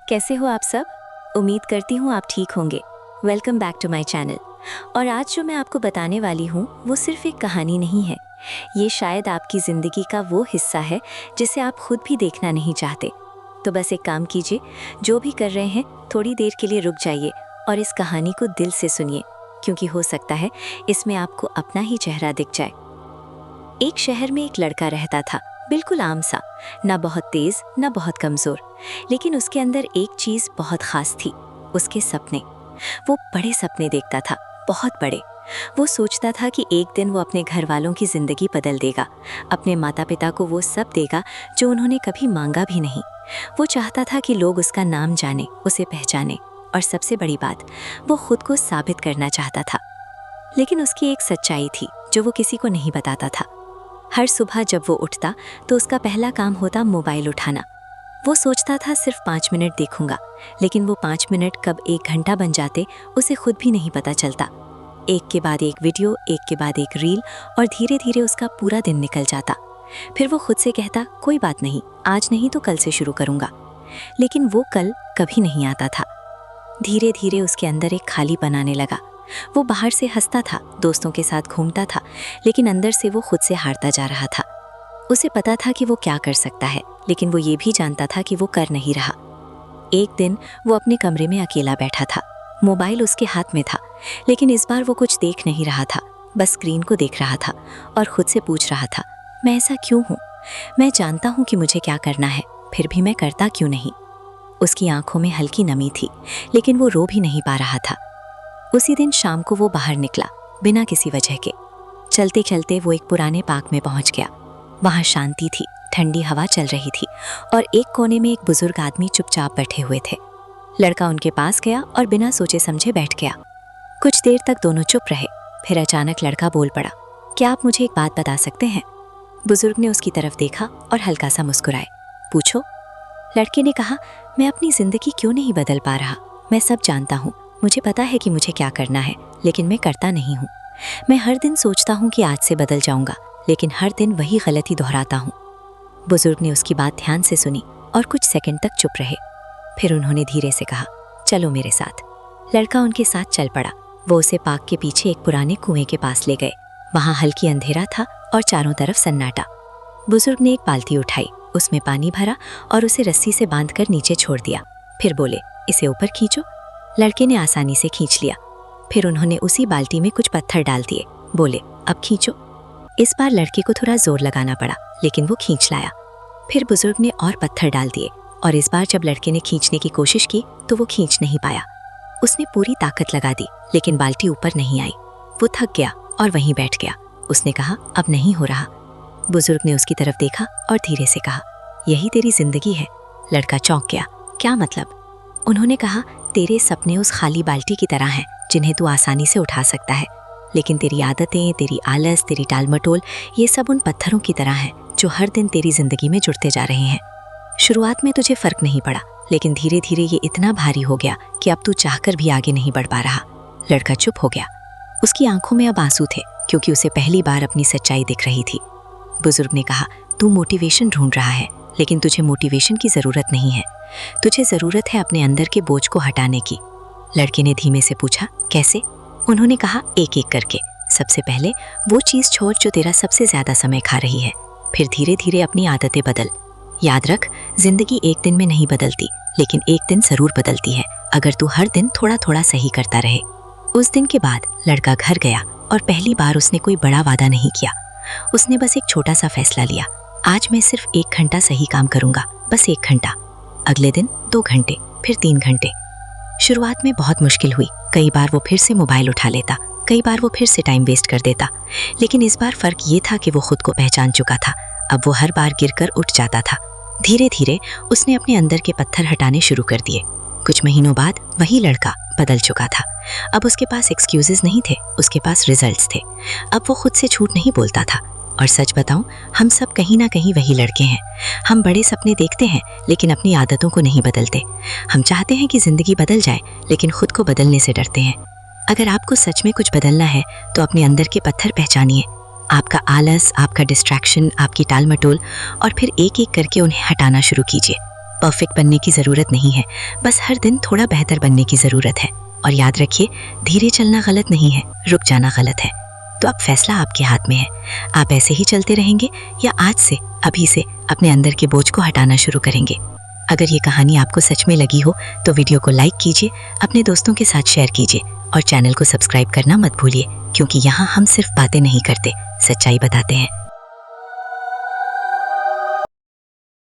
कैसे हो आप सब? उम्मीद करती हूँ आप ठीक होंगे। Welcome back to my channel. और आज जो मैं आपको बताने वाली हूँ वो सिर्फ एक कहानी नहीं है। ये शायद आपकी ज़िंदगी का वो हिस्सा है जिसे आप खुद भी देखना नहीं चाहते। तो बस एक काम कीजिए, जो भी कर रहे हैं थोड़ी देर के लिए रुक जाइए और इस कहानी को दिल से सुनिए, क्योंकि हो सकता है इसमें आपको अपना ही चेहरा दिख जाए। एक शहर में एक लड़का रहता था, बिल्कुल आम सा, ना बहुत तेज ना बहुत कमजोर, लेकिन उसके अंदर एक चीज बहुत खास थी, उसके सपने। वो बड़े सपने देखता था, बहुत बड़े। वो सोचता था कि एक दिन वो अपने घर वालों की जिंदगी बदल देगा, अपने माता पिता को वो सब देगा जो उन्होंने कभी मांगा भी नहीं। वो चाहता था कि लोग उसका नाम जाने, उसे पहचाने, और सबसे बड़ी बात, वो खुद को साबित करना चाहता था। लेकिन उसकी एक सच्चाई थी जो वो किसी को नहीं बताता था। हर सुबह जब वो उठता तो उसका पहला काम होता मोबाइल उठाना। वो सोचता था सिर्फ 5 मिनट देखूंगा, लेकिन वो 5 मिनट कब 1 घंटा बन जाते उसे खुद भी नहीं पता चलता। एक के बाद एक वीडियो, एक के बाद एक रील, और धीरे धीरे उसका पूरा दिन निकल जाता। फिर वो खुद से कहता, कोई बात नहीं, आज नहीं तो कल से शुरू करूंगा। लेकिन वो कल कभी नहीं आता था। धीरे धीरे उसके अंदर एक खालीपन आने लगा। वो बाहर से हंसता था, दोस्तों के साथ घूमता था, लेकिन अंदर से वो खुद से हारता जा रहा था। उसे पता था कि वो क्या कर सकता है, लेकिन वो ये भी जानता था कि वो कर नहीं रहा। एक दिन वो अपने कमरे में अकेला बैठा था। मोबाइल उसके हाथ में था, लेकिन इस बार वो कुछ देख नहीं रहा था, बस स्क्रीन को देख रहा था और खुद से पूछ रहा था, मैं ऐसा क्यों हूँ? मैं जानता हूँ कि मुझे क्या करना है, फिर भी मैं करता क्यों नहीं? उसकी आंखों में हल्की नमी थी, लेकिन वो रो भी नहीं पा रहा था। उसी दिन शाम को वो बाहर निकला, बिना किसी वजह के। चलते चलते वो एक पुराने पार्क में पहुंच गया। वहां शांति थी, ठंडी हवा चल रही थी, और एक कोने में एक बुजुर्ग आदमी चुपचाप बैठे हुए थे। लड़का उनके पास गया और बिना सोचे समझे बैठ गया। कुछ देर तक दोनों चुप रहे, फिर अचानक लड़का बोल पड़ा, क्या आप मुझे एक बात बता सकते हैं? बुजुर्ग ने उसकी तरफ देखा और हल्का सा मुस्कुराए। पूछो। लड़के ने कहा, मैं अपनी जिंदगी क्यों नहीं बदल पा रहा? मैं सब जानता हूँ, मुझे पता है कि मुझे क्या करना है, लेकिन मैं करता नहीं हूँ। मैं हर दिन सोचता हूँ कि आज से बदल जाऊंगा, लेकिन हर दिन वही गलती दोहराता हूँ। बुजुर्ग ने उसकी बात ध्यान से सुनी और कुछ सेकंड तक चुप रहे। फिर उन्होंने धीरे से कहा, चलो मेरे साथ। लड़का उनके साथ चल पड़ा। वो उसे पार्क के पीछे एक पुराने कुएं के पास ले गए। वहाँ हल्की अंधेरा था और चारों तरफ सन्नाटा। बुजुर्ग ने एक बाल्टी उठाई, उसमें पानी भरा और उसे रस्सी से बांधकर नीचे छोड़ दिया। फिर बोले, इसे ऊपर खींचो। लड़के ने आसानी से खींच लिया। फिर उन्होंने उसी बाल्टी में कुछ पत्थर डाल दिए। बोले, अब खींचो। इस बार लड़के को थोड़ा जोर लगाना पड़ा, लेकिन वो खींच लाया। फिर बुजुर्ग ने और पत्थर डाल दिए, और इस बार जब लड़के ने खींचने की कोशिश की तो वो खींच नहीं पाया। उसने पूरी ताकत लगा दी, लेकिन बाल्टी ऊपर नहीं आई। वो थक गया और वहीं बैठ गया। उसने कहा, अब नहीं हो रहा। बुजुर्ग ने उसकी तरफ देखा और धीरे से कहा, यही तेरी जिंदगी है। लड़का चौंक गया, क्या मतलब? उन्होंने कहा, तेरे सपने उस खाली बाल्टी की तरह हैं जिन्हें तू आसानी से उठा सकता है, लेकिन तेरी आदतें, तेरी आलस, तेरी टालमटोल, ये सब उन पत्थरों की तरह हैं जो हर दिन तेरी जिंदगी में जुड़ते जा रहे हैं। शुरुआत में तुझे फर्क नहीं पड़ा, लेकिन धीरे धीरे ये इतना भारी हो गया कि अब तू चाहकर भी आगे नहीं बढ़ पा रहा। लड़का चुप हो गया। उसकी आंखों में अब आंसू थे, क्योंकि उसे पहली बार अपनी सच्चाई दिख रही थी। बुजुर्ग ने कहा, तू मोटिवेशन ढूंढ रहा है, लेकिन तुझे मोटिवेशन की जरूरत नहीं है। तुझे जरूरत है अपने अंदर के बोझ को हटाने की। लड़के ने धीमे से पूछा, कैसे? उन्होंने कहा, एक एक करके। सबसे पहले वो चीज छोड़ जो तेरा सबसे ज्यादा समय खा रही है। फिर धीरे धीरे अपनी आदतें बदल। याद रख, जिंदगी एक दिन में नहीं बदलती, लेकिन एक दिन जरूर बदलती है अगर तू हर दिन थोड़ा थोड़ा सही करता रहे। उस दिन के बाद लड़का घर गया और पहली बार उसने कोई बड़ा वादा नहीं किया। उसने बस एक छोटा सा फैसला लिया, आज मैं सिर्फ 1 घंटा सही काम करूंगा, बस 1 घंटा। अगले दिन 2 घंटे, फिर 3 घंटे। शुरुआत में बहुत मुश्किल हुई। कई बार वो फिर से मोबाइल उठा लेता, कई बार वो फिर से टाइम वेस्ट कर देता, लेकिन इस बार फर्क ये था कि वो खुद को पहचान चुका था। अब वो हर बार गिरकर उठ जाता था। धीरे धीरे उसने अपने अंदर के पत्थर हटाने शुरू कर दिए। कुछ महीनों बाद वही लड़का बदल चुका था। अब उसके पास एक्सक्यूजेस नहीं थे, उसके पास रिजल्ट्स थे। अब वो खुद से झूठ नहीं बोलता था। और सच बताऊं, हम सब कहीं ना कहीं वही लड़के हैं। हम बड़े सपने देखते हैं, लेकिन अपनी आदतों को नहीं बदलते। हम चाहते हैं कि जिंदगी बदल जाए, लेकिन खुद को बदलने से डरते हैं। अगर आपको सच में कुछ बदलना है तो अपने अंदर के पत्थर पहचानिए, आपका आलस, आपका डिस्ट्रैक्शन, आपकी टालमटोल, और फिर एक एक करके उन्हें हटाना शुरू कीजिए। परफेक्ट बनने की ज़रूरत नहीं है, बस हर दिन थोड़ा बेहतर बनने की ज़रूरत है। और याद रखिए, धीरे चलना गलत नहीं है, रुक जाना गलत है। तो अब फैसला आपके हाथ में है। आप ऐसे ही चलते रहेंगे या आज से, अभी से अपने अंदर के बोझ को हटाना शुरू करेंगे। अगर ये कहानी आपको सच में लगी हो तो वीडियो को लाइक कीजिए, अपने दोस्तों के साथ शेयर कीजिए और चैनल को सब्सक्राइब करना मत भूलिए, क्योंकि यहाँ हम सिर्फ बातें नहीं करते, सच्चाई बताते हैं।